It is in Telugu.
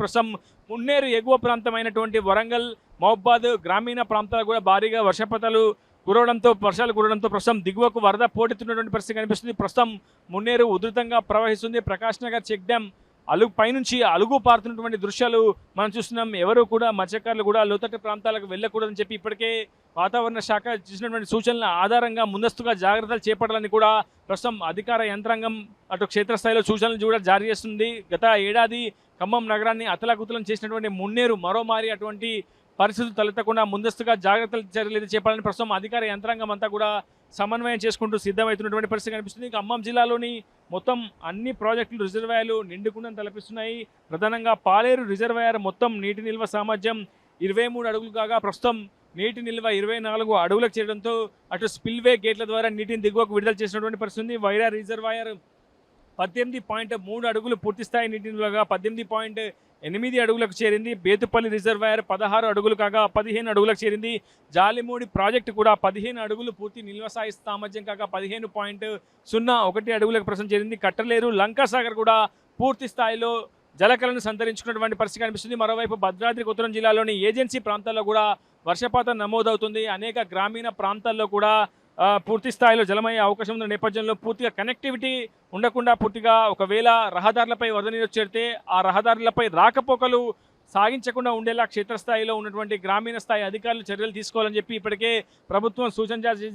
ప్రస్తుతం మున్నేరు ఎగువ ప్రాంతమైనటువంటి వరంగల్, మహబూబాద్ గ్రామీణ ప్రాంతాలు కూడా భారీగా వర్షాలు కురవడంతో ప్రస్తుతం దిగువకు వరద పోటెత్తున్నటువంటి పరిస్థితి కనిపిస్తుంది. ప్రస్తుతం మున్నేరు ఉధృతంగా ప్రవహిస్తుంది. ప్రకాష్ నగర్ చెక్ డ్యాం పైనుంచి అలుగు పారుతున్నటువంటి దృశ్యాలు మనం చూస్తున్నాం. ఎవరు కూడా మత్స్యకారులు కూడా లోతట్టు ప్రాంతాలకు వెళ్ళకూడదని చెప్పి ఇప్పటికే వాతావరణ శాఖ చేసినటువంటి సూచనల ఆధారంగా ముందస్తుగా జాగ్రత్తలు చేపట్టాలని కూడా ప్రస్తుతం అధికార యంత్రాంగం అటు క్షేత్రస్థాయిలో సూచనలు కూడా జారీ చేస్తుంది. గత ఏడాది ఖమ్మం నగరాన్ని అతలాకుతలం చేసినటువంటి మున్నేరు మరోమారి అటువంటి పరిస్థితులు తలెత్తకుండా ముందస్తుగా జాగ్రత్తలు చర్యలు చేపట్టాలని ప్రస్తుతం అధికార యంత్రాంగం అంతా కూడా సమన్వయం చేసుకుంటూ సిద్ధమవుతున్నటువంటి పరిస్థితి కనిపిస్తుంది. ఖమ్మం జిల్లాలోని మొత్తం అన్ని ప్రాజెక్టులు రిజర్వాయర్లు నిండుకుండని తలపిస్తున్నాయి. ప్రధానంగా పాలేరు రిజర్వాయర్ మొత్తం నీటి నిల్వ సామర్థ్యం 23 అడుగులు కాగా ప్రస్తుతం నీటి నిల్వ 24 అడుగులకు చేరడంతో అటు స్పిల్వే గేట్ల ద్వారా నీటిని దిగువకు విడుదల చేసినటువంటి పరిస్థితి. వైరా రిజర్వాయర్ 18.3 అడుగులు పూర్తిస్థాయి నీటి నిల్వగా 18.8 అడుగులకు చేరింది. బేతుపల్లి రిజర్వాయర్ 16 అడుగులు కాగా 15 అడుగులకు చేరింది. జాలిమూడి ప్రాజెక్టు కూడా 15 అడుగులు పూర్తి నిల్వ సామర్థ్యం కాగా 15.01 అడుగులకు ప్రస్తుతం చేరింది. కట్టలేరు, లంకాసాగర్ కూడా పూర్తి స్థాయిలో జలకలను సంతరించుకున్నటువంటి పరిస్థితి కనిపిస్తుంది. మరోవైపు భద్రాద్రి కొత్తగూడెం జిల్లాలోని ఏజెన్సీ ప్రాంతాల్లో కూడా వర్షపాతం నమోదవుతుంది. అనేక గ్రామీణ ప్రాంతాల్లో కూడా పూర్తి స్థాయిలో జలమయ్యే అవకాశం ఉన్న నేపథ్యంలో పూర్తిగా కనెక్టివిటీ ఉండకుండా పూర్తిగా ఒకవేళ రహదారులపై వరద నీరు చేరితే ఆ రహదారులపై రాకపోకలు సాగించకుండా ఉండేలా క్షేత్రస్థాయిలో ఉన్నటువంటి గ్రామీణ స్థాయి అధికారులు చర్యలు తీసుకోవాలని చెప్పి ఇప్పటికే ప్రభుత్వం సూచన